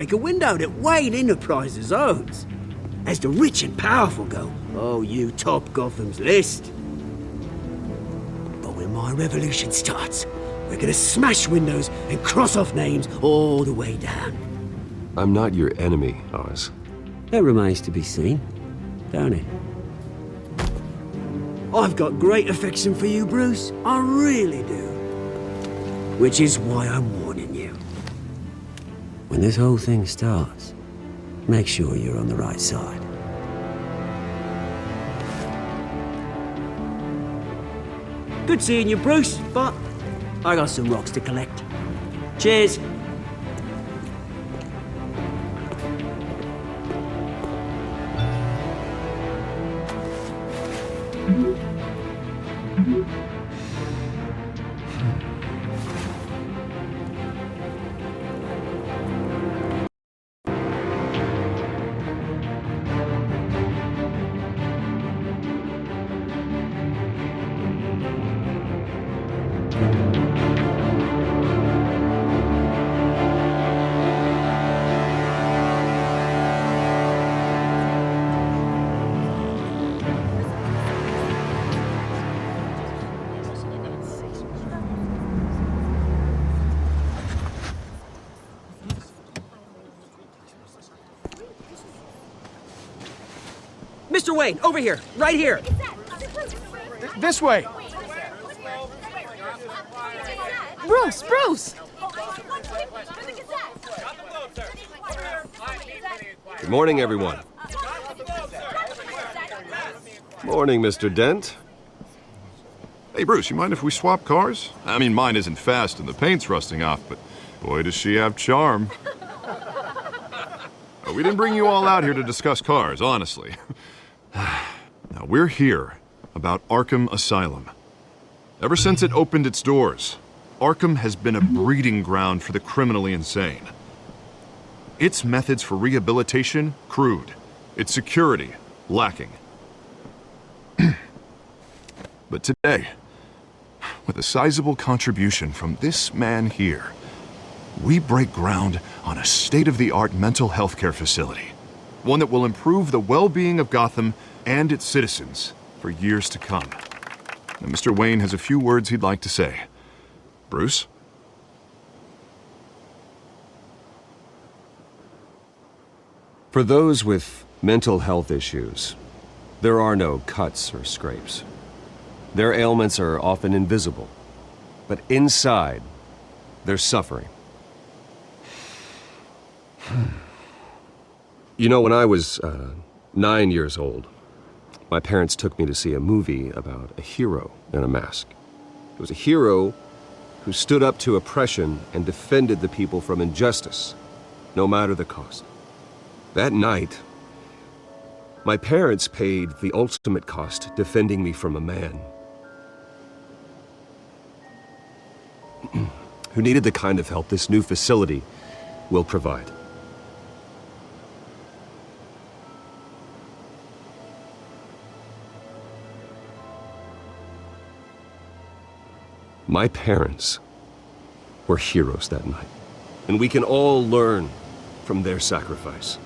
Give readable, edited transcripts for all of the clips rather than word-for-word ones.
Break a window that Wayne Enterprises owns. As the rich and powerful go, oh, you top Gotham's list. But when my revolution starts, we're gonna smash windows and cross off names all the way down. I'm not your enemy, Oz. That remains to be seen, don't it? I've got great affection for you, Bruce. I really do. Which is why I'm warning you. When this whole thing starts, make sure you're on the right side. Good seeing you, Bruce, but I got some rocks to collect. Cheers. Mr. Wayne, over here, right here. This way. Bruce! Good morning, everyone. Morning, Mr. Dent. Hey, Bruce, you mind if we swap cars? I mean, mine isn't fast and the paint's rusting off, but boy, does she have charm. We didn't bring you all out here to discuss cars, honestly. Now, we're here about Arkham Asylum. Ever since it opened its doors, Arkham has been a breeding ground for the criminally insane. Its methods for rehabilitation, crude. Its security, lacking. But today, with a sizable contribution from this man here, we break ground on a state-of-the-art mental health care facility. One that will improve the well-being of Gotham and its citizens for years to come. Now, Mr. Wayne has a few words he'd like to say. Bruce? For those with mental health issues, there are no cuts or scrapes. Their ailments are often invisible, but inside, they're suffering. You know, when I was 9 years old, my parents took me to see a movie about a hero in a mask. It was a hero who stood up to oppression and defended the people from injustice, no matter the cost. That night, my parents paid the ultimate cost defending me from a man who needed the kind of help this new facility will provide. My parents were heroes that night, and we can all learn from their sacrifice.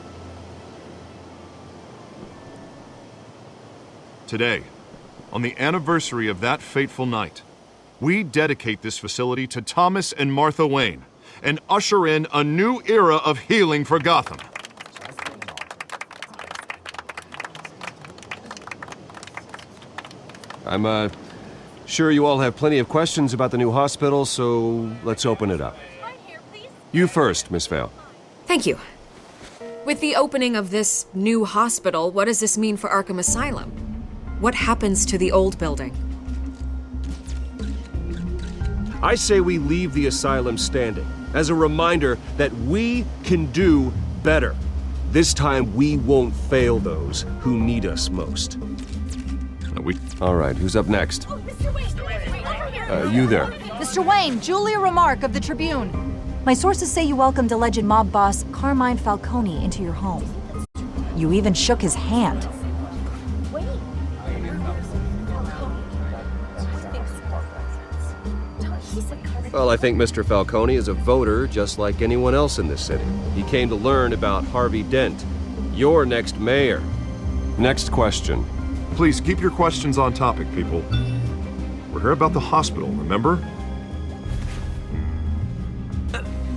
Today, on the anniversary of that fateful night, we dedicate this facility to Thomas and Martha Wayne and usher in a new era of healing for Gotham. I'm sure you all have plenty of questions about the new hospital, so let's open it up. You first, Miss Vale. Thank you. With the opening of this new hospital, what does this mean for Arkham Asylum? What happens to the old building? I say we leave the asylum standing as a reminder that we can do better. This time we won't fail those who need us most. All right, who's up next? You there. Mr. Wayne, Julia Remark of the Tribune. My sources say you welcomed alleged mob boss Carmine Falcone into your home. You even shook his hand. Well, I think Mr. Falcone is a voter just like anyone else in this city. He came to learn about Harvey Dent, your next mayor. Next question. Please keep your questions on topic, people. We're here about the hospital, remember?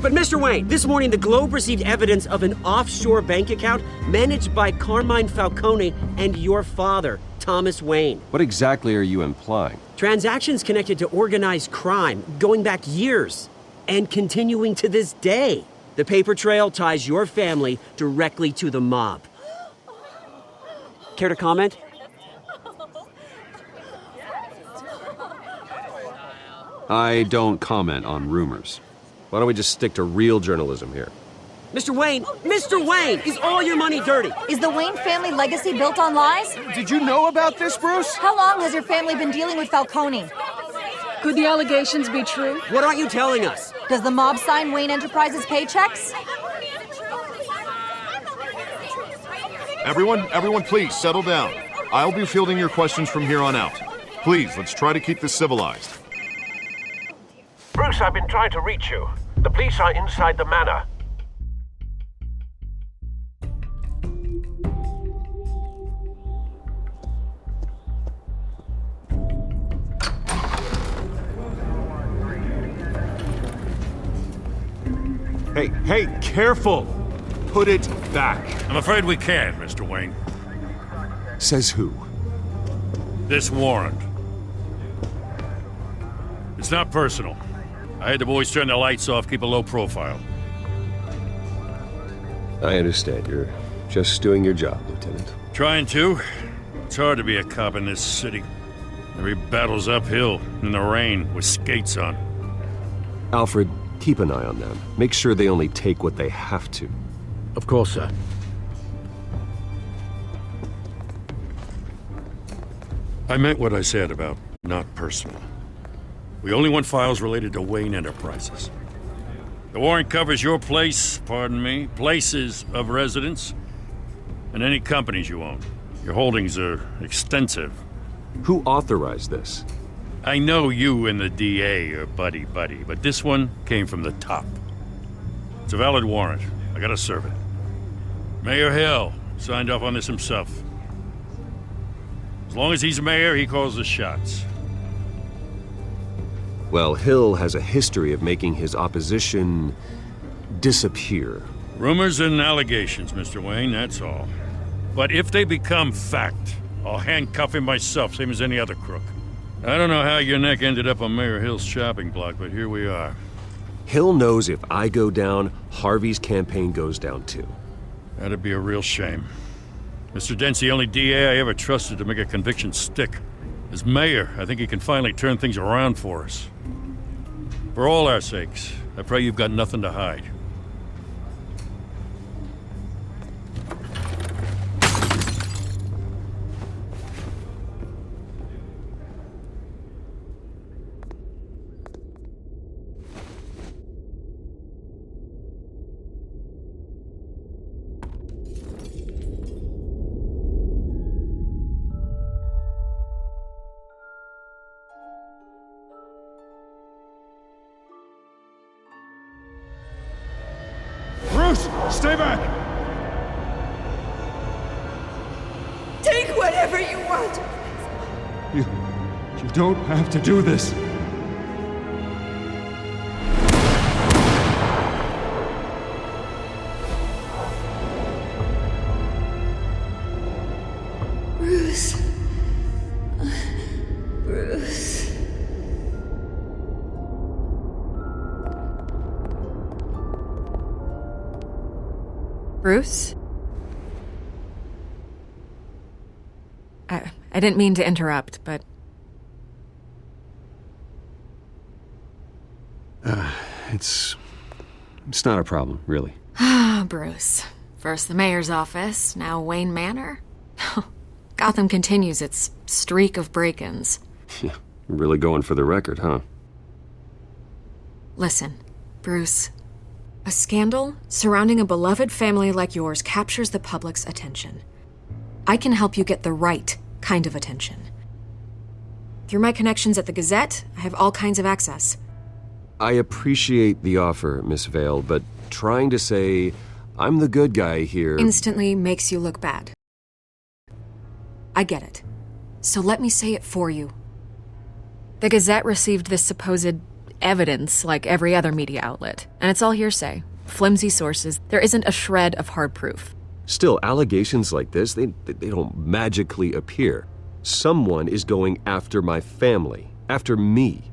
But Mr. Wayne, this morning the Globe received evidence of an offshore bank account managed by Carmine Falcone and your father, Thomas Wayne. What exactly are you implying? Transactions connected to organized crime going back years and continuing to this day. The paper trail ties your family directly to the mob. Care to comment? I don't comment on rumors. Why don't we just stick to real journalism here? Mr. Wayne, is all your money dirty? Is the Wayne family legacy built on lies? Did you know about this, Bruce? How long has your family been dealing with Falcone? Could the allegations be true? What aren't you telling us? Does the mob sign Wayne Enterprises paychecks? Everyone, please settle down. I'll be fielding your questions from here on out. Please, let's try to keep this civilized. Bruce, I've been trying to reach you. The police are inside the manor. Hey, careful! Put it back. I'm afraid we can't, Mr. Wayne. Says who? This warrant. It's not personal. I had the boys turn the lights off, keep a low profile. I understand. You're just doing your job, Lieutenant. Trying to. It's hard to be a cop in this city. Every battle's uphill, in the rain, with skates on. Alfred, keep an eye on them. Make sure they only take what they have to. Of course, sir. I meant what I said about not personal. We only want files related to Wayne Enterprises. The warrant covers your place, pardon me, places of residence, and any companies you own. Your holdings are extensive. Who authorized this? I know you and the DA are buddy-buddy, but this one came from the top. It's a valid warrant. I gotta serve it. Mayor Hill signed off on this himself. As long as he's mayor, he calls the shots. Well, Hill has a history of making his opposition disappear. Rumors and allegations, Mr. Wayne, that's all. But if they become fact, I'll handcuff him myself, same as any other crook. I don't know how your neck ended up on Mayor Hill's shopping block, but here we are. Hill knows if I go down, Harvey's campaign goes down too. That'd be a real shame. Mr. Dent's the only DA I ever trusted to make a conviction stick. As mayor, I think he can finally turn things around for us. For all our sakes, I pray you've got nothing to hide. Bruce, stay back! Take whatever you want! You don't have to do this. Bruce. Bruce. Bruce? I didn't mean to interrupt, but... It's not a problem, really. Ah, Bruce. First the mayor's office, now Wayne Manor. Gotham continues its streak of break-ins. Yeah, really going for the record, huh? Listen, Bruce. A scandal surrounding a beloved family like yours captures the public's attention. I can help you get the right kind of attention. Through my connections at the Gazette, I have all kinds of access. I appreciate the offer, Miss Vale, but trying to say I'm the good guy here... Instantly makes you look bad. I get it. So let me say it for you. The Gazette received this supposed evidence like every other media outlet, and it's all hearsay. Flimsy sources. There isn't a shred of hard proof. Still, allegations like this, they don't magically appear. Someone is going after my family, after me.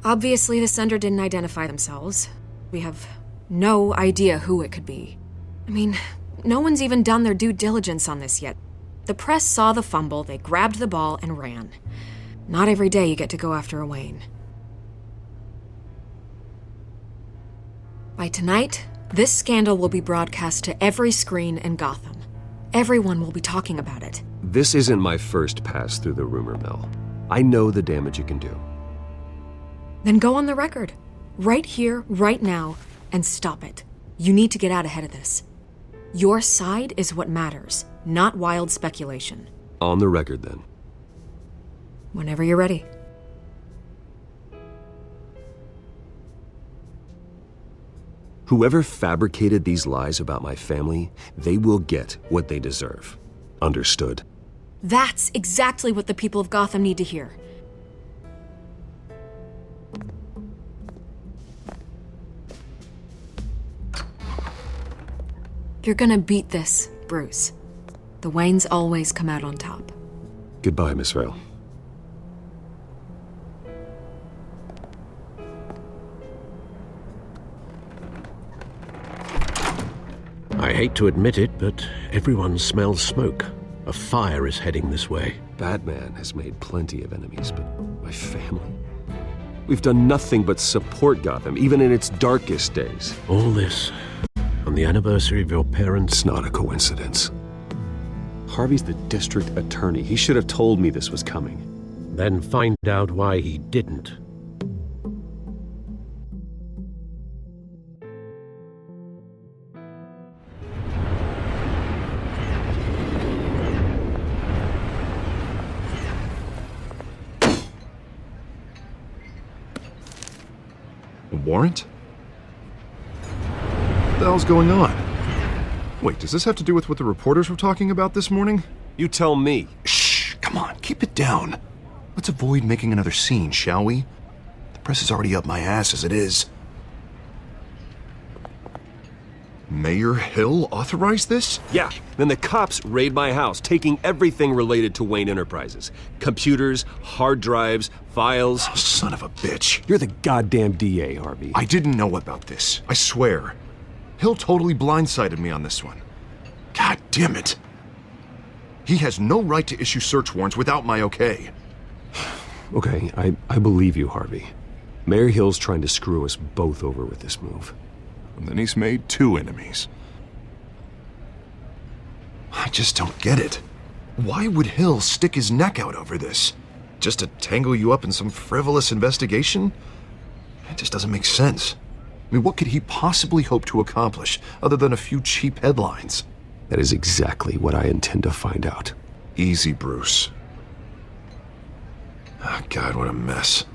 Obviously, the sender didn't identify themselves. We have no idea who it could be. I mean, no one's even done their due diligence on this yet. The press saw the fumble, they grabbed the ball and ran. Not every day you get to go after a Wayne. By tonight, this scandal will be broadcast to every screen in Gotham. Everyone will be talking about it. This isn't my first pass through the rumor mill. I know the damage it can do. Then go on the record. Right here, right now, and stop it. You need to get out ahead of this. Your side is what matters, not wild speculation. On the record, then. Whenever you're ready. Whoever fabricated these lies about my family, they will get what they deserve. Understood? That's exactly what the people of Gotham need to hear. You're gonna beat this, Bruce. The Waynes always come out on top. Goodbye, Miss Vale. I hate to admit it, but everyone smells smoke. A fire is heading this way. Batman has made plenty of enemies, but my family? We've done nothing but support Gotham, even in its darkest days. All this on the anniversary of your parents'... It's not a coincidence. Harvey's the district attorney. He should have told me this was coming. Then find out why he didn't. A warrant? What the hell's going on? Wait, does this have to do with what the reporters were talking about this morning? You tell me. Shh, come on, keep it down. Let's avoid making another scene, shall we? The press is already up my ass as it is. Mayor Hill authorized this? Yeah, then the cops raid my house, taking everything related to Wayne Enterprises. Computers, hard drives, files. Oh, son of a bitch. You're the goddamn DA, Harvey. I didn't know about this, I swear. Hill totally blindsided me on this one. God damn it. He has no right to issue search warrants without my okay. Okay, I believe you, Harvey. Mayor Hill's trying to screw us both over with this move. And then he's made 2 enemies. I just don't get it. Why would Hill stick his neck out over this? Just to tangle you up in some frivolous investigation? It just doesn't make sense. I mean, what could he possibly hope to accomplish other than a few cheap headlines? That is exactly what I intend to find out. Easy, Bruce. Oh, God, what a mess.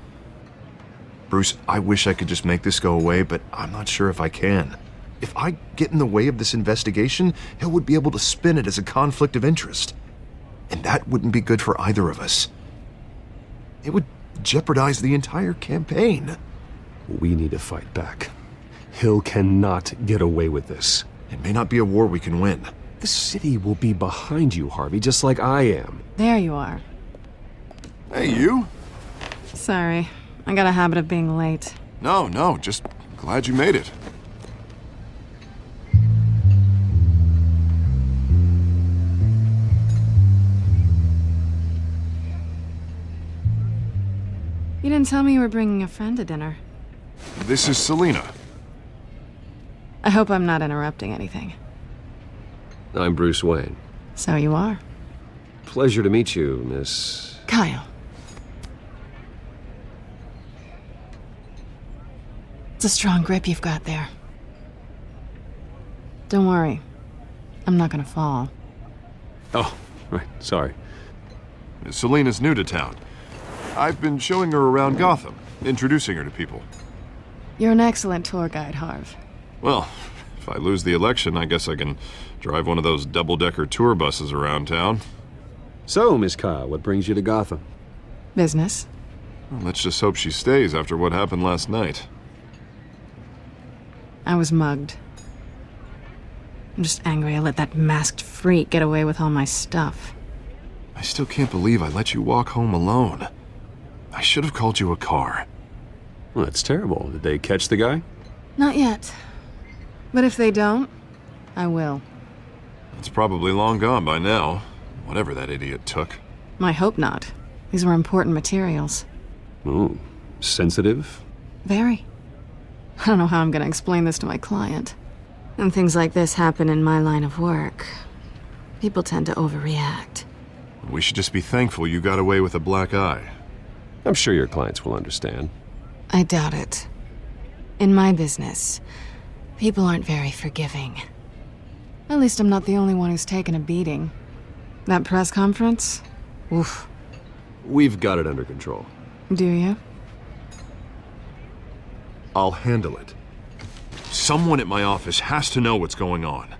Bruce, I wish I could just make this go away, but I'm not sure if I can. If I get in the way of this investigation, Hill would be able to spin it as a conflict of interest. And that wouldn't be good for either of us. It would jeopardize the entire campaign. We need to fight back. Hill cannot get away with this. It may not be a war we can win. The city will be behind you, Harvey, just like I am. There you are. Hey, you? Sorry. I got a habit of being late. No, just glad you made it. You didn't tell me you were bringing a friend to dinner. This is Selina. I hope I'm not interrupting anything. I'm Bruce Wayne. So you are. Pleasure to meet you, Miss... Kyle. It's a strong grip you've got there. Don't worry. I'm not gonna fall. Oh, right, sorry. Selina's new to town. I've been showing her around Gotham. introducing her to people. You're an excellent tour guide, Harv. Well, if I lose the election, I guess I can drive one of those double-decker tour buses around town. So, Miss Kyle, what brings you to Gotham? Business. Well, let's just hope she stays after what happened last night. I was mugged. I'm just angry I let that masked freak get away with all my stuff. I still can't believe I let you walk home alone. I should have called you a car. Well, that's terrible. Did they catch the guy? Not yet. But if they don't, I will. It's probably long gone by now, whatever that idiot took. I hope not. These were important materials. Ooh, sensitive? Very. I don't know how I'm gonna explain this to my client. When things like this happen in my line of work, people tend to overreact. We should just be thankful you got away with a black eye. I'm sure your clients will understand. I doubt it. In my business, people aren't very forgiving. At least I'm not the only one who's taken a beating. That press conference? Oof. We've got it under control. Do you? I'll handle it. Someone at my office has to know what's going on.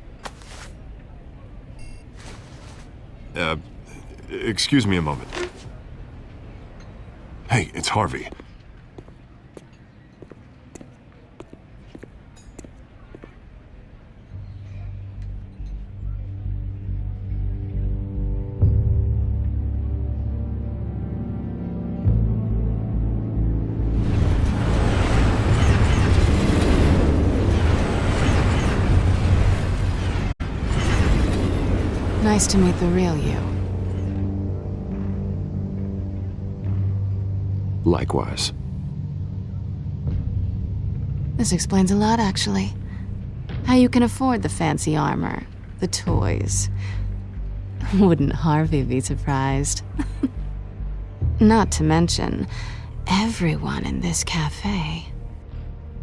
Excuse me a moment. Hey, it's Harvey. Nice to meet the real you. Likewise. This explains a lot, actually. How you can afford the fancy armor, the toys. Wouldn't Harvey be surprised? Not to mention, everyone in this cafe.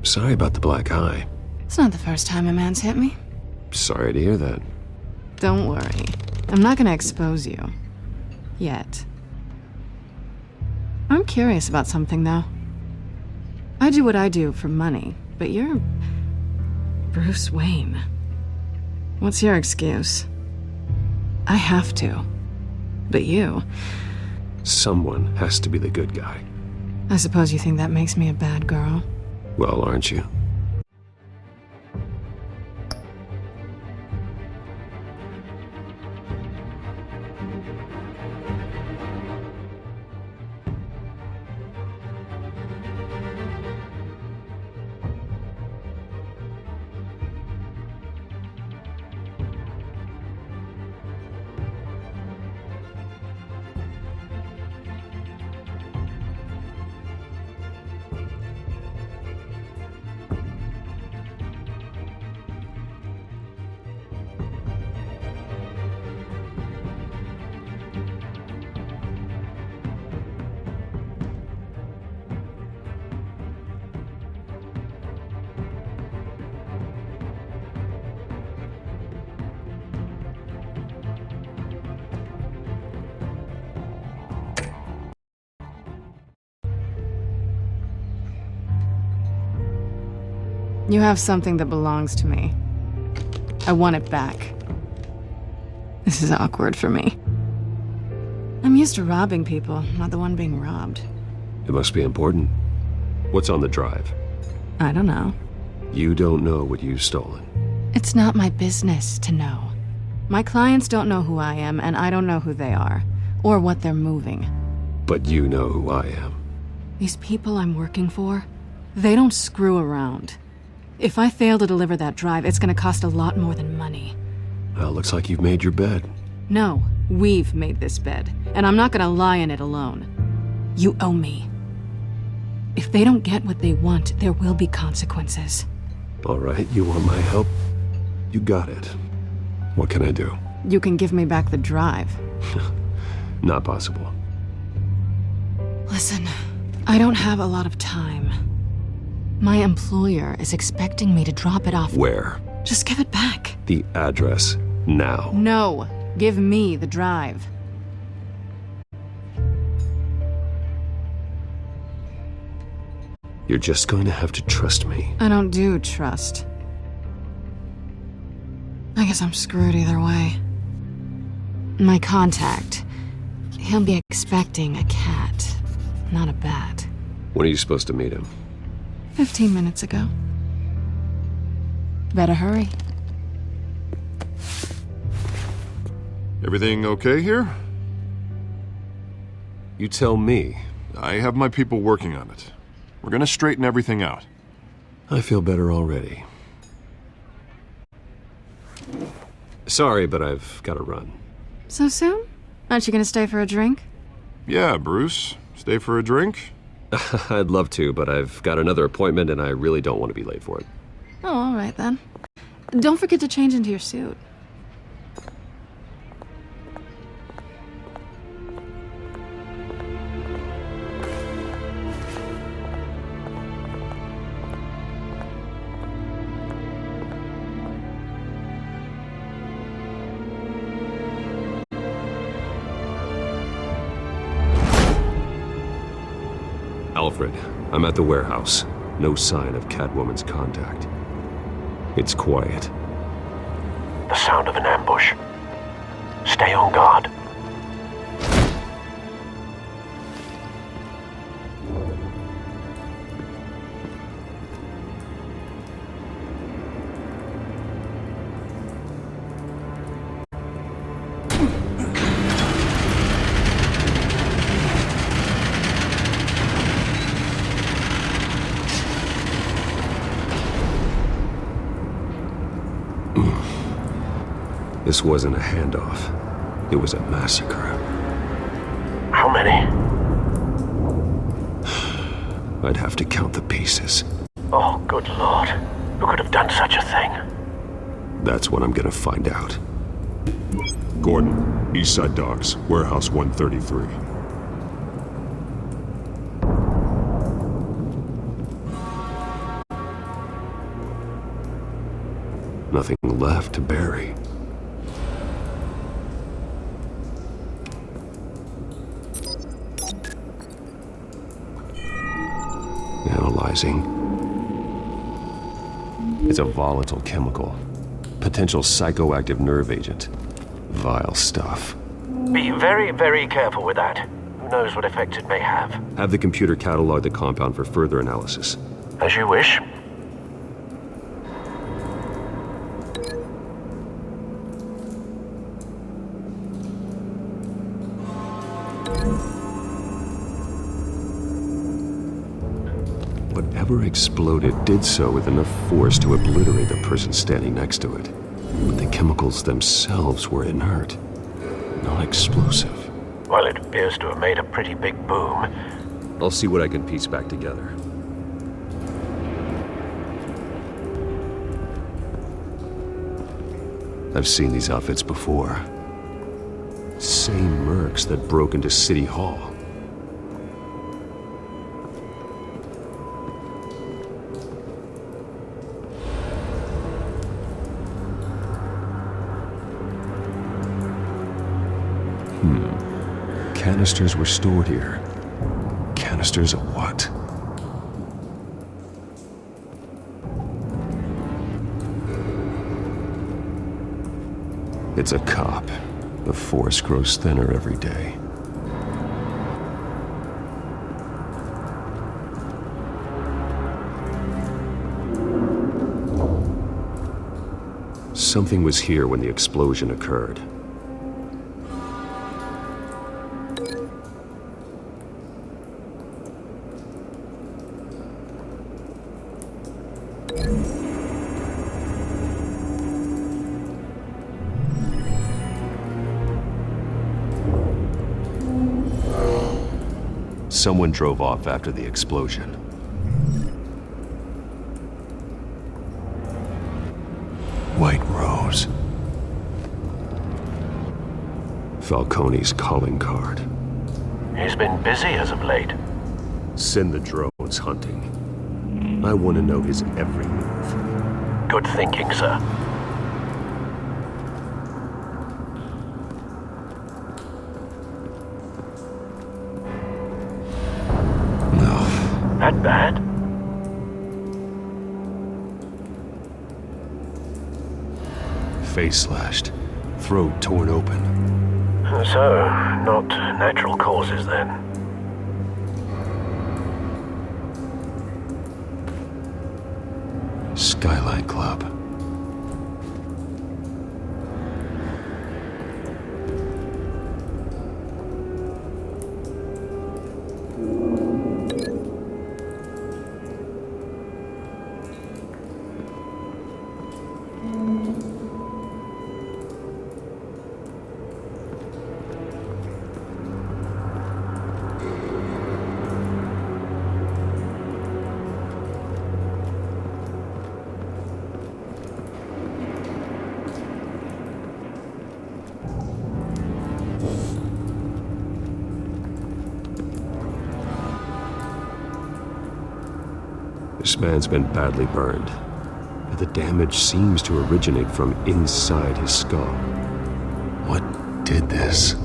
Sorry about the black eye. It's not the first time a man's hit me. Sorry to hear that. Don't worry. I'm not gonna expose you. Yet. I'm curious about something, though. I do what I do for money, but you're Bruce Wayne. What's your excuse? I have to. But you... Someone has to be the good guy. I suppose you think that makes me a bad girl? Well, aren't you? You have something that belongs to me. I want it back. This is awkward for me. I'm used to robbing people, not the one being robbed. It must be important. What's on the drive? I don't know. You don't know what you've stolen. It's not my business to know. My clients don't know who I am, and I don't know who they are, or what they're moving. But you know who I am. These people I'm working for, they don't screw around. If I fail to deliver that drive, it's gonna cost a lot more than money. Well, looks like you've made your bed. No, we've made this bed, and I'm not gonna lie in it alone. You owe me. If they don't get what they want, there will be consequences. All right, you want my help? You got it. What can I do? You can give me back the drive. Not possible. Listen, I don't have a lot of time. My employer is expecting me to drop it off. Where? Just give it back. The address, now. No, give me the drive. You're just going to have to trust me. I don't do trust. I guess I'm screwed either way. My contact. He'll be expecting a cat, not a bat. When are you supposed to meet him? 15 minutes ago. Better hurry. Everything okay here? You tell me. I have my people working on it. We're gonna straighten everything out. I feel better already. Sorry, but I've got to run. So soon? Aren't you gonna stay for a drink? Yeah, Bruce. Stay for a drink? I'd love to, but I've got another appointment and I really don't want to be late for it. Oh, all right then. Don't forget to change into your suit. Alfred, I'm at the warehouse. No sign of Catwoman's contact. It's quiet. The sound of an ambush. Stay on guard. This wasn't a handoff. It was a massacre. How many? I'd have to count the pieces. Oh, good lord. Who could have done such a thing? That's what I'm gonna find out. Gordon, Eastside Docks, Warehouse 133. Nothing left to bury. Analyzing. It's a volatile chemical. Potential psychoactive nerve agent. Vile stuff. Be very, very careful with that. Who knows what effect it may have. Have the computer catalog the compound for further analysis. As you wish. Whatever exploded did so with enough force to obliterate the person standing next to it. But the chemicals themselves were inert, not explosive. Well, it appears to have made a pretty big boom. I'll see what I can piece back together. I've seen these outfits before. Same mercs that broke into City Hall. Canisters were stored here. Canisters of what? It's a cop. The force grows thinner every day. Something was here when the explosion occurred. Someone drove off after the explosion. White Rose. Falcone's calling card. He's been busy as of late. Send the drones hunting. I want to know his every move. Good thinking, sir. That bad? face slashed, throat torn open. So, not natural causes then? Skyline Club. This man's been badly burned, but the damage seems to originate from inside his skull. What did this?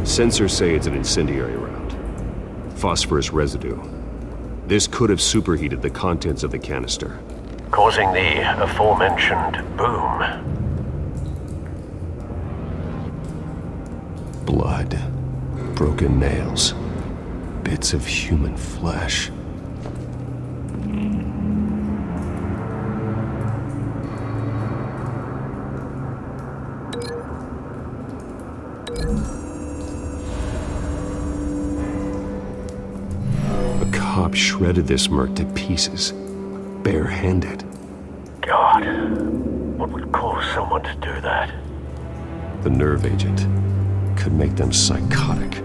Sensors say it's an incendiary round. Phosphorus residue. This could have superheated the contents of the canister, Causing the aforementioned boom. blood, broken nails, bits of human flesh. A cop shredded this merc to pieces, barehanded. God, what would cause someone to do that? The nerve agent could make them psychotic.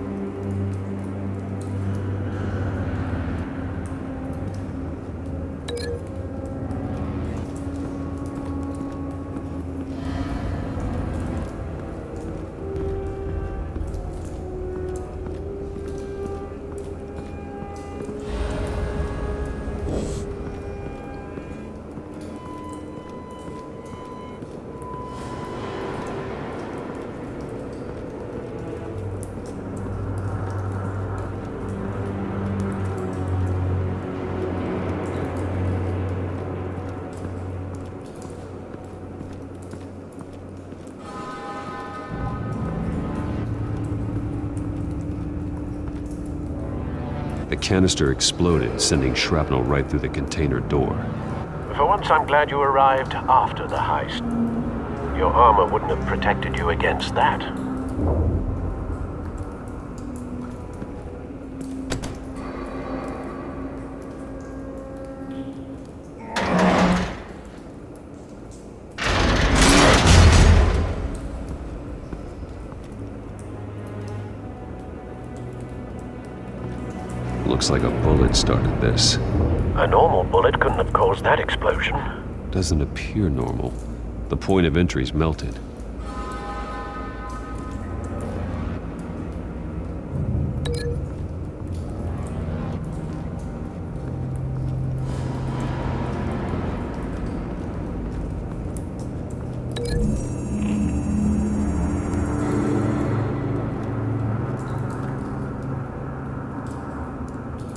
The canister exploded, sending shrapnel right through the container door. For once, I'm glad you arrived after the heist. Your armor wouldn't have protected you against that. Looks like a bullet started this. A normal bullet couldn't have caused that explosion. Doesn't appear normal. The point of entry's melted.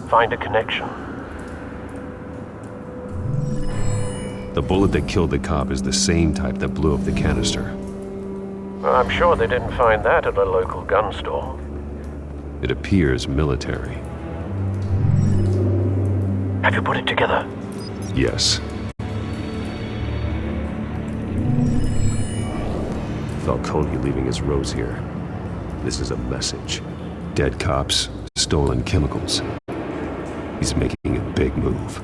Find a connection. The bullet that killed the cop is the same type that blew up the canister. I'm sure they didn't find that at a local gun store. It appears military. Have you put it together? Yes. Falcone leaving his rose here. This is a message. Dead cops, stolen chemicals. He's making a big move.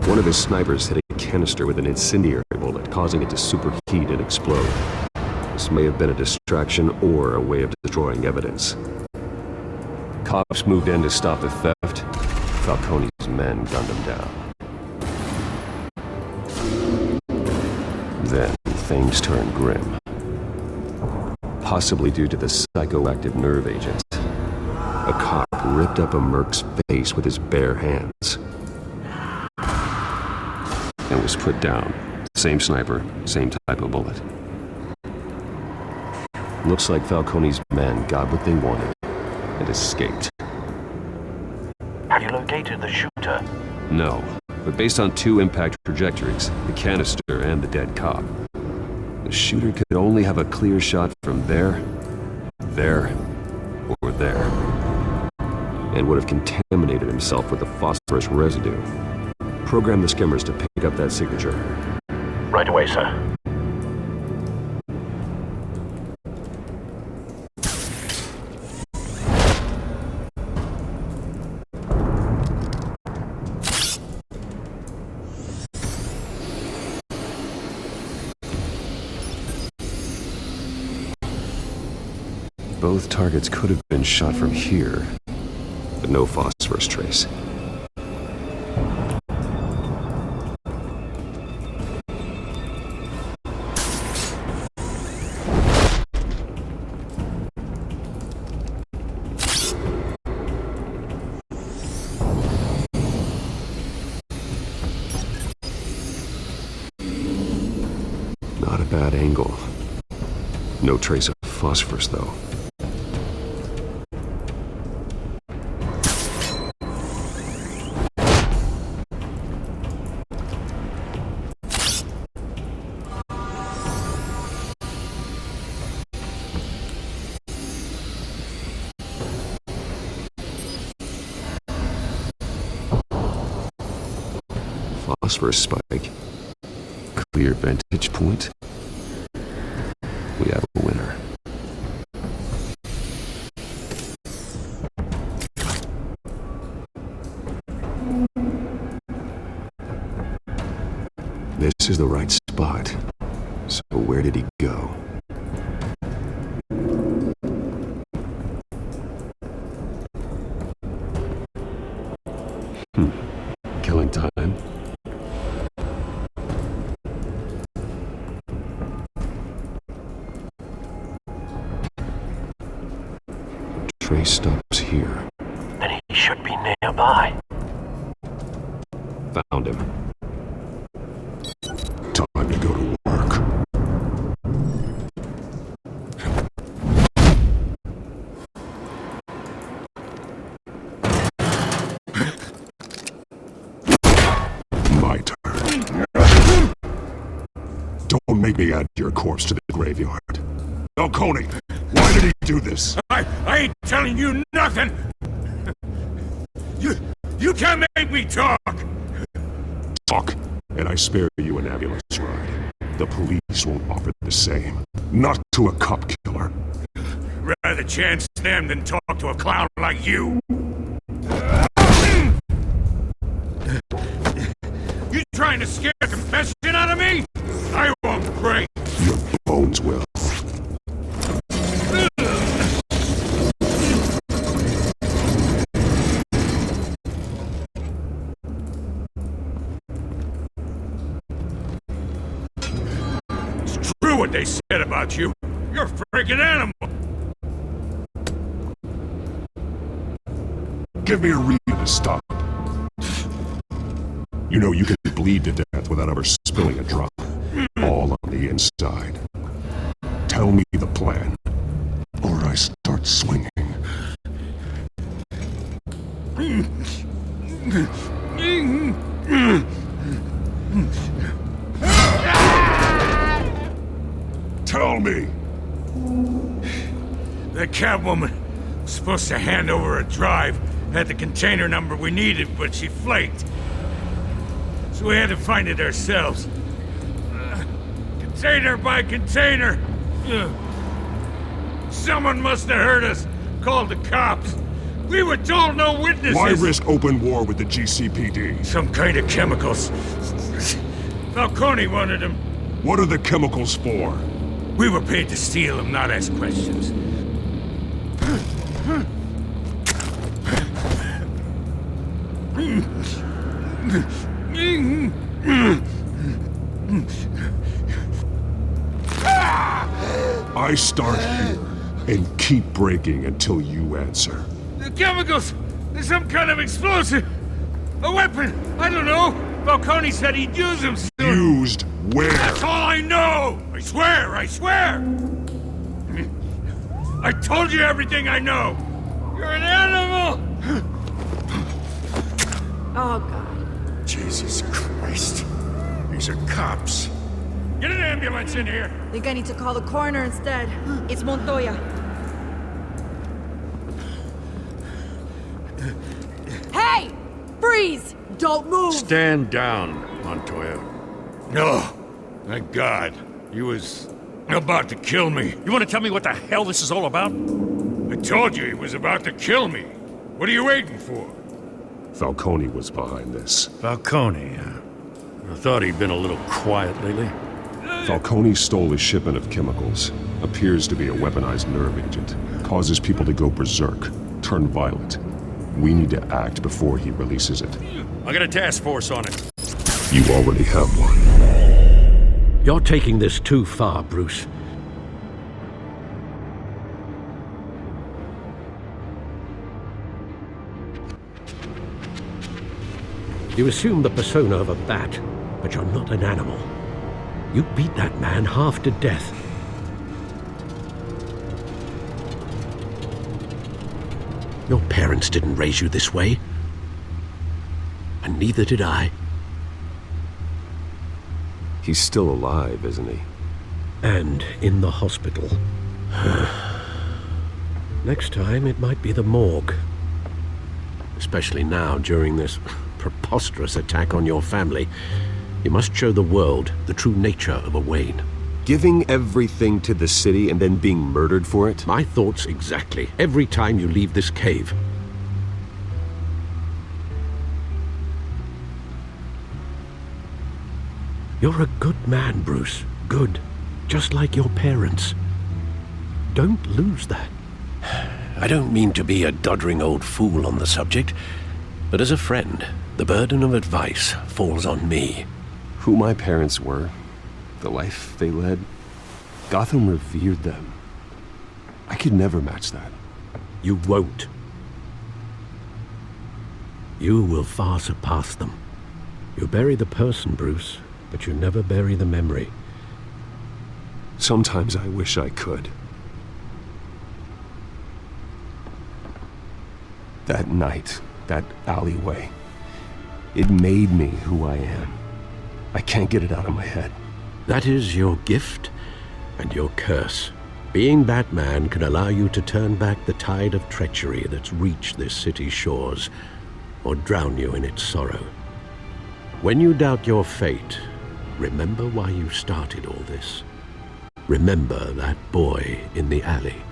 One of his snipers hit a canister with an incendiary bullet, causing it to superheat and explode. This may have been a distraction or a way of destroying evidence. Cops moved in to stop the theft. Falcone's men gunned him down. Then things turned grim. possibly due to the psychoactive nerve agent. A cop ripped up a merc's face with his bare hands. And was put down. Same sniper, same type of bullet. Looks like Falcone's men got what they wanted and escaped. Have you located the shooter? No, but based on 2 impact trajectories, the canister and the dead cop, the shooter could only have a clear shot from there, or there, and would have contaminated himself with the phosphorus residue. Program the skimmers to pick up that signature. Right away, sir. Both targets could have been shot from here, but no phosphorus trace. Not a bad angle. No trace of phosphorus, though. Phosphorus spike. Clear vantage point. We have a winner. This is the right spot. So where did he go? Killing time. Trace stops here. Then he should be nearby. Found him. Time to go to work. My turn. Don't make me add your corpse to the graveyard. Falcone, why did he do this? I ain't telling you nothing! You can't make me talk! Talk, and I spare you an ambulance ride. The police won't offer the same. Not to a cop killer. Rather chance them than talk to a clown like you. You trying to scare a confession out of me? I won't break. Your bones will. It's true what they said about you. You're a freaking animal. Give me a reason to stop. You know you can bleed to death without ever spilling a drop. All on the inside. Tell me the plan, or I start swinging. Tell me! The Catwoman was supposed to hand over a drive, had the container number we needed, but she flaked. So we had to find it ourselves. Container by container. Someone must have heard us, called the cops. We were told no witnesses. Why risk open war with the GCPD? Some kind of chemicals. Falcone wanted them. What are the chemicals for? We were paid to steal them, not ask questions. I start here and keep breaking until you answer. The chemicals! There's some kind of explosive! A weapon! I don't know! Falcone said he'd use them soon! Used where? That's all I know! I swear! I swear! I told you everything I know! You're an animal! Oh, God. Jesus Christ. These are cops. Get an ambulance in here! Think I need to call the coroner instead. It's Montoya. Hey! Freeze! Don't move! Stand down, Montoya. No. Thank God. He was about to kill me. You want to tell me what the hell this is all about? I told you he was about to kill me. What are you waiting for? Falcone was behind this. Falcone, I thought he'd been a little quiet lately. Falcone stole a shipment of chemicals. Appears to be a weaponized nerve agent. Causes people to go berserk, turn violent. We need to act before he releases it. I got a task force on it. You already have one. You're taking this too far, Bruce. You assume the persona of a bat, but you're not an animal. You beat that man half to death. Your parents didn't raise you this way. And neither did I. He's still alive, isn't he? And in the hospital. Next time, it might be the morgue. Especially now, during this preposterous attack on your family. You must show the world the true nature of a Wayne. Giving everything to the city and then being murdered for it? My thoughts exactly. Every time you leave this cave. You're a good man, Bruce. Good. Just like your parents. Don't lose that. I don't mean to be a doddering old fool on the subject, but as a friend, the burden of advice falls on me. Who my parents were, the life they led, Gotham revered them. I could never match that. You won't. You will far surpass them. You bury the person, Bruce, but you never bury the memory. Sometimes I wish I could. That night, that alleyway, it made me who I am. I can't get it out of my head. That is your gift and your curse. Being Batman can allow you to turn back the tide of treachery that's reached this city's shores, or drown you in its sorrow. When you doubt your fate, remember why you started all this. Remember that boy in the alley.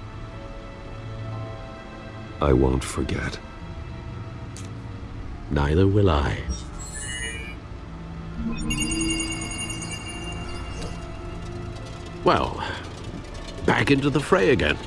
I won't forget. Neither will I. Well, back into the fray again.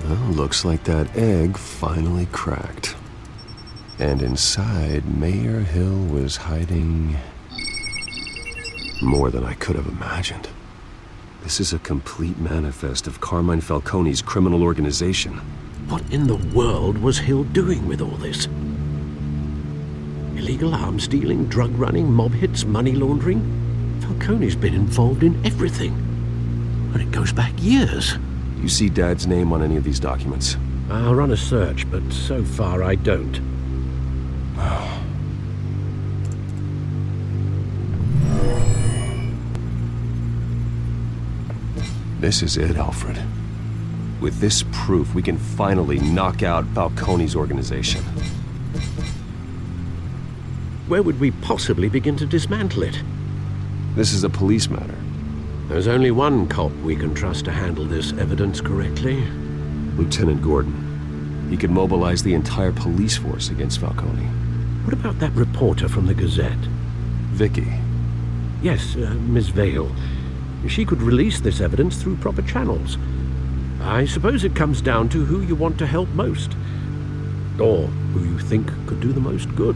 Well, looks like that egg finally cracked. And inside, Mayor Hill was hiding more than I could have imagined. This is a complete manifest of Carmine Falcone's criminal organization. What in the world was Hill doing with all this? Illegal arms dealing, drug running, mob hits, money laundering? Falcone's been involved in everything. And it goes back years. You see Dad's name on any of these documents? I'll run a search, but so far I don't. This is it, Alfred. With this proof, we can finally knock out Falcone's organization. Where would we possibly begin to dismantle it? This is a police matter. There's only one cop we can trust to handle this evidence correctly. Lieutenant Gordon. He could mobilize the entire police force against Falcone. What about that reporter from the Gazette? Vicky. Yes, Miss Vale. She could release this evidence through proper channels. I suppose it comes down to who you want to help most. Or who you think could do the most good.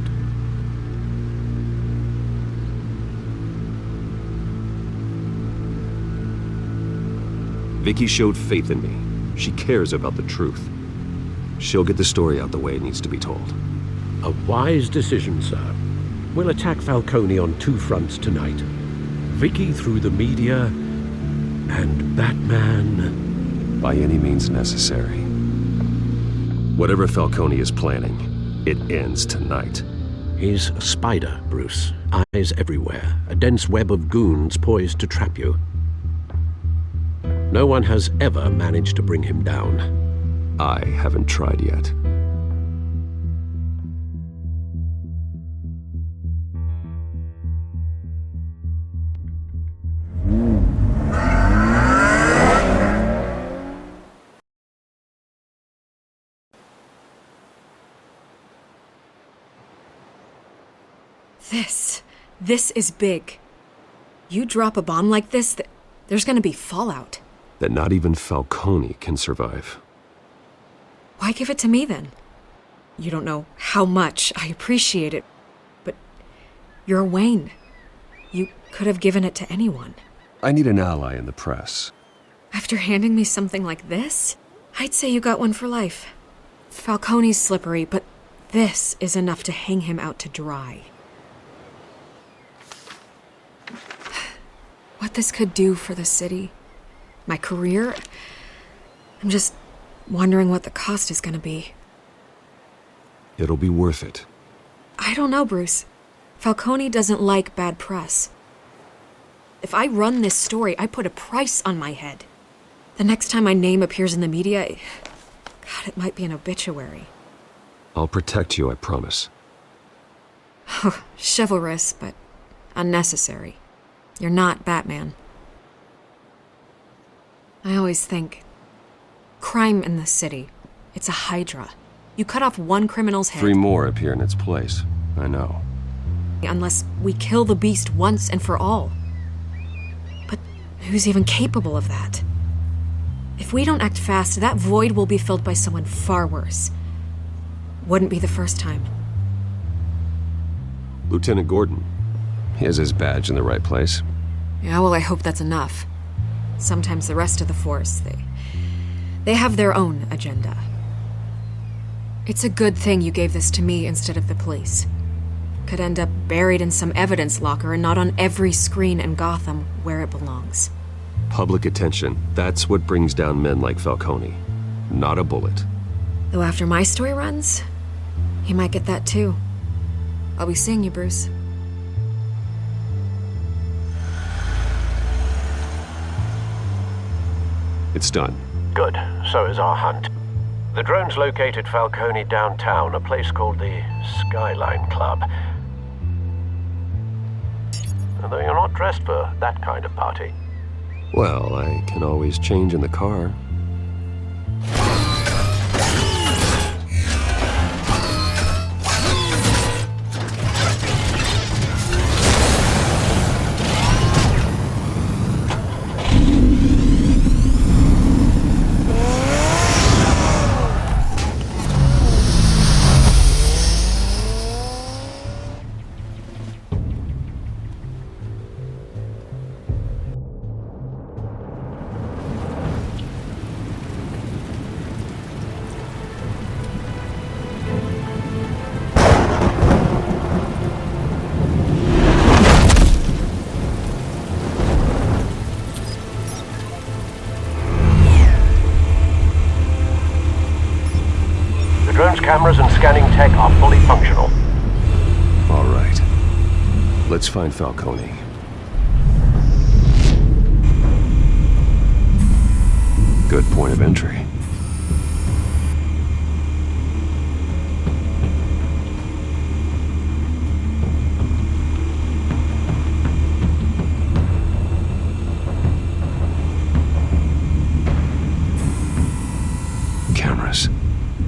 Vicky showed faith in me. She cares about the truth. She'll get the story out the way it needs to be told. A wise decision, sir. We'll attack Falcone on two fronts tonight. Vicky through the media, and Batman... by any means necessary. Whatever Falcone is planning, it ends tonight. He's a spider, Bruce. Eyes everywhere. A dense web of goons poised to trap you. No one has ever managed to bring him down. I haven't tried yet. This is big. You drop a bomb like this, there's gonna be fallout. That not even Falcone can survive. Why give it to me then? You don't know how much I appreciate it, but you're Wayne. You could have given it to anyone. I need an ally in the press. After handing me something like this, I'd say you got one for life. Falcone's slippery, but this is enough to hang him out to dry. What this could do for the city, my career, I'm just wondering what the cost is gonna be. It'll be worth it. I don't know, Bruce. Falcone doesn't like bad press. If I run this story, I put a price on my head. The next time my name appears in the media, God, it might be an obituary. I'll protect you, I promise. Oh, chivalrous, but unnecessary. You're not Batman. I always think, crime in the city, it's a hydra. You cut off one criminal's head. 3 more appear in its place. I know. Unless we kill the beast once and for all. But who's even capable of that? If we don't act fast, that void will be filled by someone far worse. Wouldn't be the first time. Lieutenant Gordon. He has his badge in the right place. Yeah, well, I hope that's enough. Sometimes the rest of the force, they have their own agenda. It's a good thing you gave this to me instead of the police. Could end up buried in some evidence locker and not on every screen in Gotham where it belongs. Public attention, that's what brings down men like Falcone. Not a bullet. Though after my story runs, he might get that too. I'll be seeing you, Bruce. It's done. Good. So is our hunt. The drones located Falcone downtown, a place called the Skyline Club. Although you're not dressed for that kind of party. Well, I can always change in the car. Cameras and scanning tech are fully functional. All right. Let's find Falcone. Good point of entry. cameras.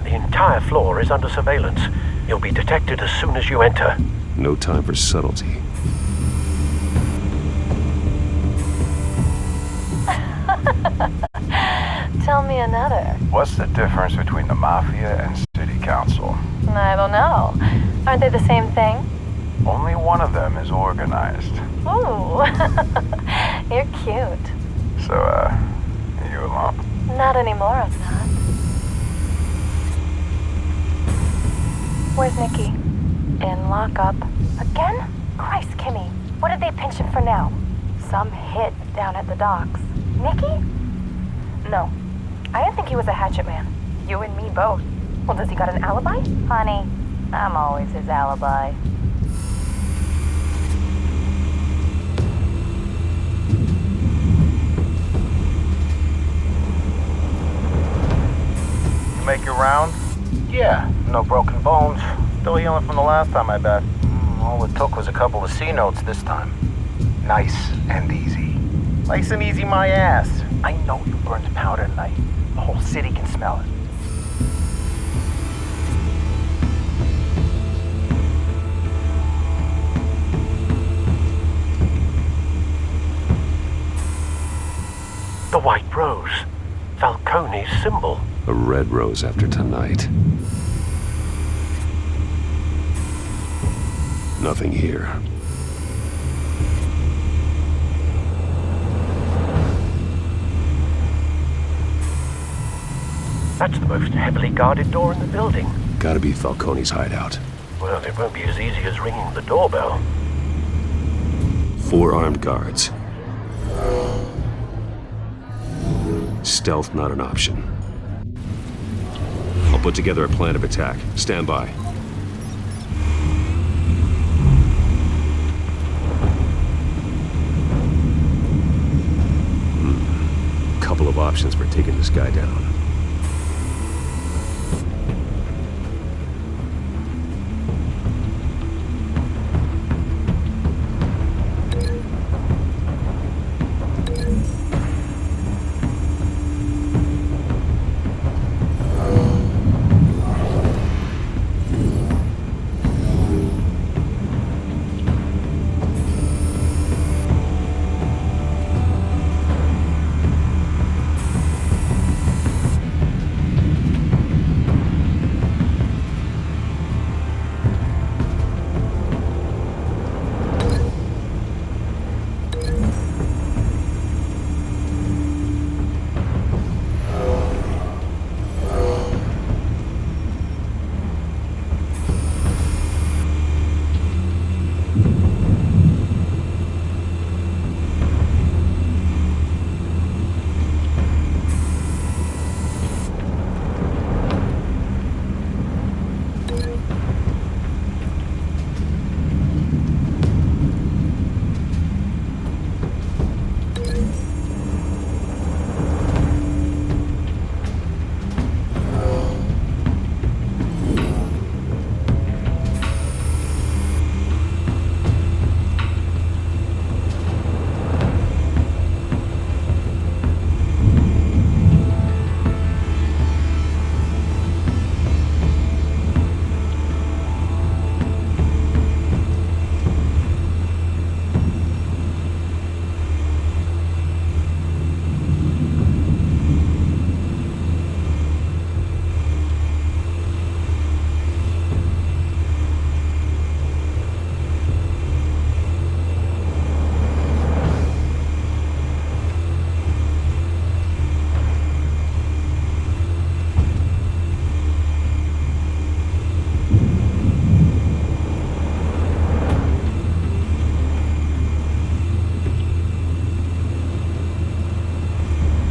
The entire floor is under surveillance. You'll be detected as soon as you enter. No time for subtlety. Tell me another. What's the difference between the Mafia and City Council? I don't know. Aren't they the same thing? Only one of them is organized. Ooh. You're cute. So, you alone? Not anymore, I'm not. Where's Nikki? In lockup. Again? Christ, Kimmy. What did they pinch him for now? Some hit down at the docks. Nikki? No. I didn't think he was a hatchet man. You and me both. Well, does he got an alibi? Honey, I'm always his alibi. You make your round? Yeah, no broken bones. Still healing from the last time, I bet. All it took was a couple of C notes this time. Nice and easy. Nice and easy my ass. I know you burned powder tonight. The whole city can smell it. The white rose. Falcone's symbol. A red rose after tonight. Nothing here. That's the most heavily guarded door in the building. Gotta be Falcone's hideout. Well, it won't be as easy as ringing the doorbell. 4 armed guards. Stealth not an option. I'll put together a plan of attack. Stand by. Couple of options for taking this guy down.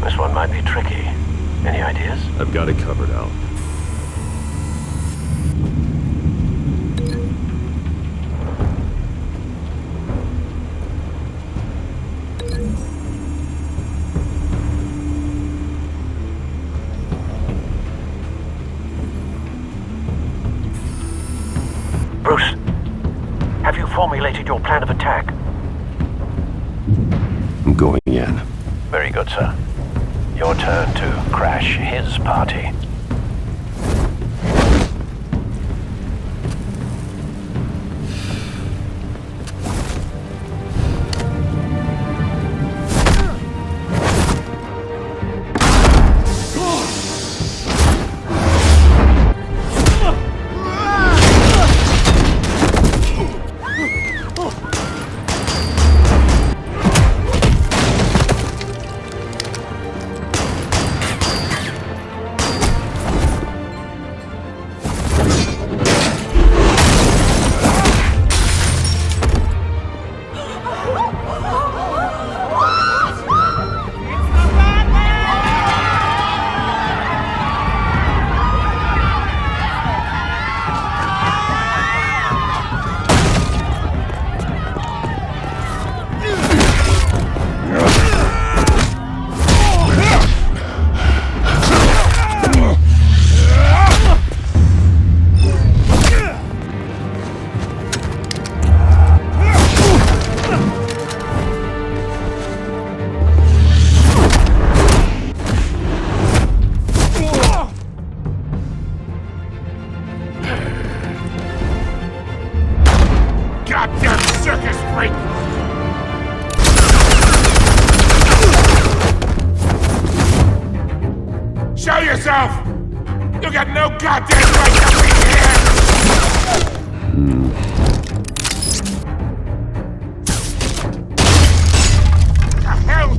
This one might be tricky. Any ideas? I've got it covered, Al. Bruce, have you formulated your plan of attack? I'm going in. Very good, sir. Your turn to crash his party. yourself! You got no goddamn right to be here! The hell?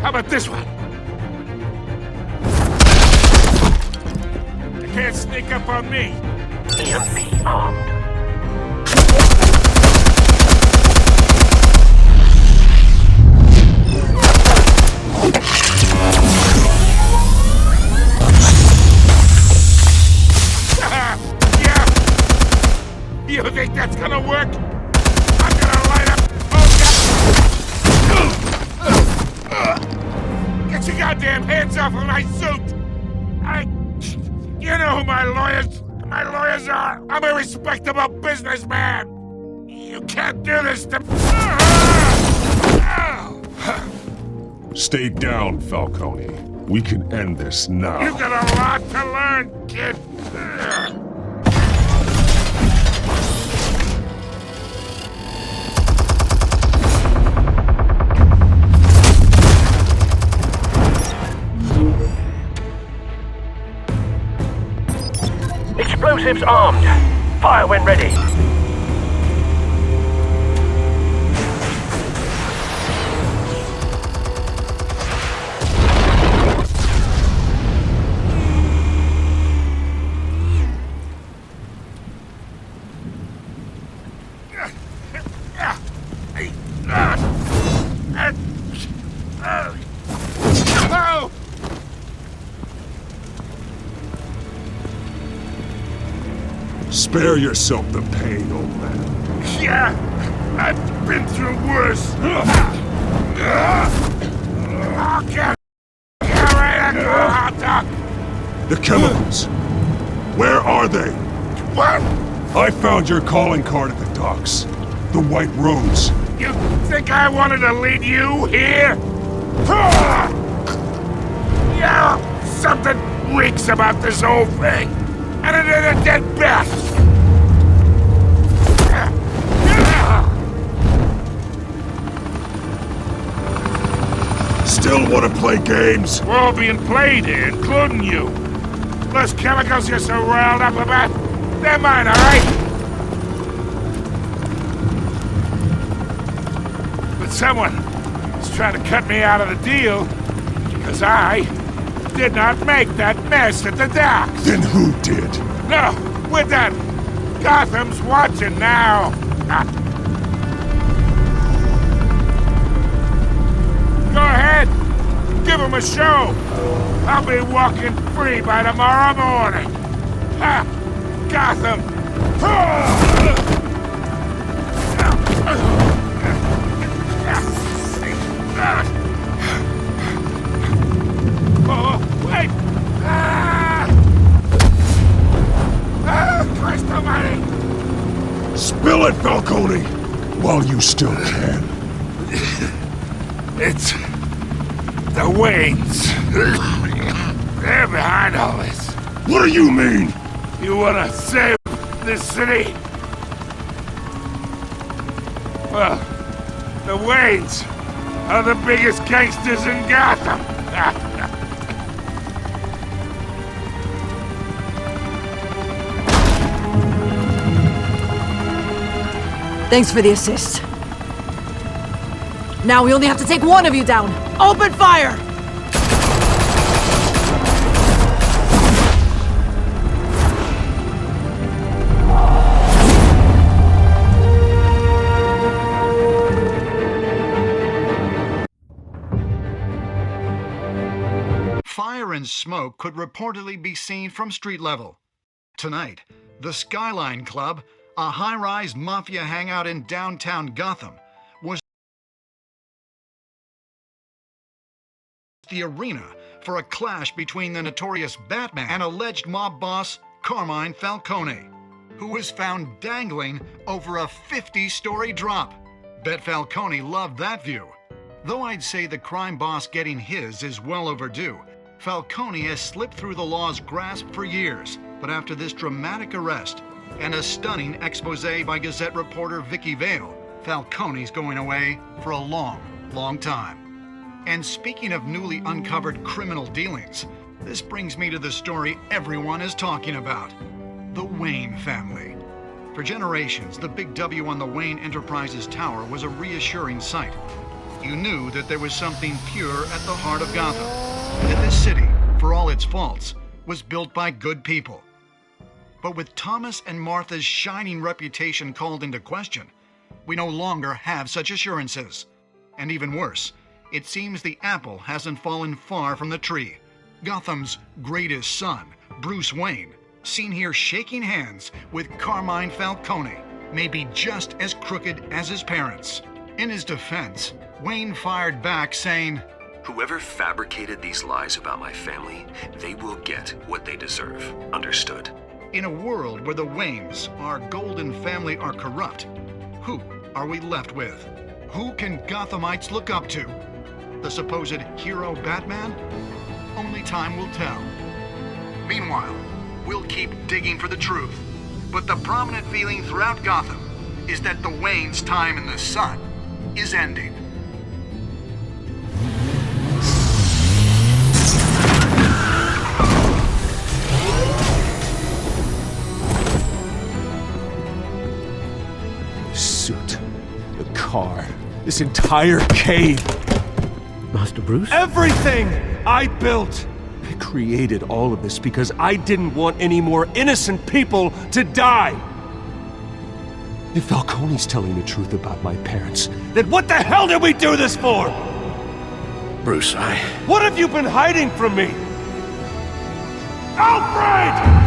How about this one? You can't sneak up on me. EMP armed. Yeah. You think that's gonna work? I'm gonna light up. Get your goddamn hands off of my suit! You know who my lawyers are! I'm a respectable businessman! You can't do this to me! Stay down, Falcone. We can end this now. You got a lot to learn, kid! Explosives armed. Fire when ready. Spare yourself the pain, old man. Yeah, I've been through worse. Okay. The chemicals. Where are they? What? I found your calling card at the docks. The White Rose. You think I wanted to lead you here? Yeah, something reeks about this whole thing. And it is a dead bat! Still want to play games? We're all being played here, including you. Those chemicals you're so riled up about, they're mine, alright? But someone is trying to cut me out of the deal because I did not make that mess at the docks. Then who did? No, we're done. Gotham's watching now. Go ahead. Give him a show. I'll be walking free by tomorrow morning. Ha! Gotham. Oh, wait! Christ almighty! Spill it, Falcone! While you still can. It's the Waynes. They're behind all this. What do you mean? You wanna save this city? Well, the Waynes are the biggest gangsters in Gotham. Thanks for the assist. Now we only have to take one of you down. Open fire! Fire and smoke could reportedly be seen from street level. Tonight, the Skyline Club, a high-rise mafia hangout in downtown Gotham, was the arena for a clash between the notorious Batman and alleged mob boss Carmine Falcone, who was found dangling over a 50-story drop. Bet Falcone loved that view. Though I'd say the crime boss getting his is well overdue, Falcone has slipped through the law's grasp for years. But after this dramatic arrest and a stunning expose by Gazette reporter Vicky Vale, Falcone's going away for a long, long time. And speaking of newly uncovered criminal dealings, this brings me to the story everyone is talking about: the Wayne family. For generations, the big W on the Wayne Enterprises tower was a reassuring sight. You knew that there was something pure at the heart of Gotham, that this city, for all its faults, was built by good people. But with Thomas and Martha's shining reputation called into question, we no longer have such assurances. And even worse, it seems the apple hasn't fallen far from the tree. Gotham's greatest son, Bruce Wayne, seen here shaking hands with Carmine Falcone, may be just as crooked as his parents. In his defense, Wayne fired back saying, "Whoever fabricated these lies about my family, they will get what they deserve. Understood?" In a world where the Waynes, our golden family, are corrupt, who are we left with? Who can Gothamites look up to? The supposed hero Batman? Only time will tell. Meanwhile, we'll keep digging for the truth. But the prominent feeling throughout Gotham is that the Waynes' time in the sun is ending. Suit, the car, this entire cave. Master Bruce? Everything I built! I created all of this because I didn't want any more innocent people to die! If Falcone's telling the truth about my parents, then what the hell did we do this for? Bruce, What have you been hiding from me? Alfred!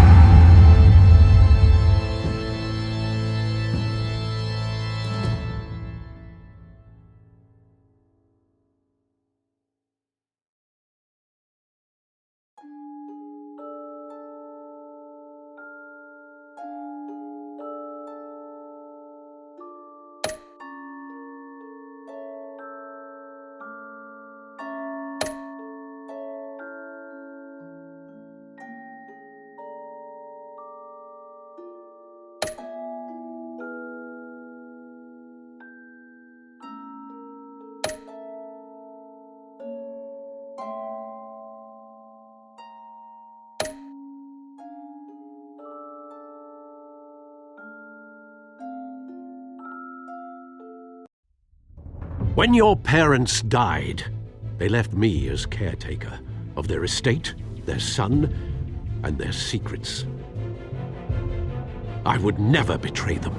When your parents died, they left me as caretaker of their estate, their son, and their secrets. I would never betray them.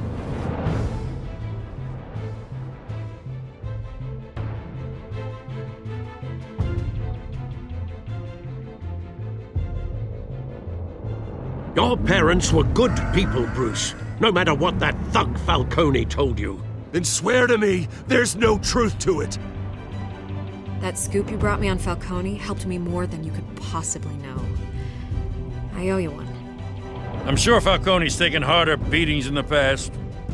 Your parents were good people, Bruce, no matter what that thug Falcone told you. Then swear to me there's no truth to it. That scoop you brought me on Falcone helped me more than you could possibly know. I owe you one. I'm sure Falcone's taken harder beatings in the past.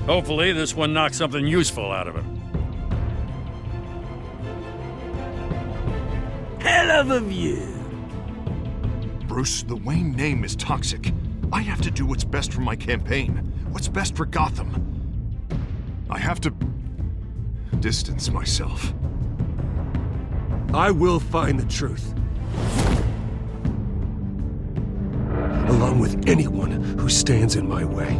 Hopefully, this one knocks something useful out of him. Hell of a view. Bruce, the Wayne name is toxic. I have to do what's best for my campaign, what's best for Gotham. I have to distance myself. I will find the truth. Along with anyone who stands in my way.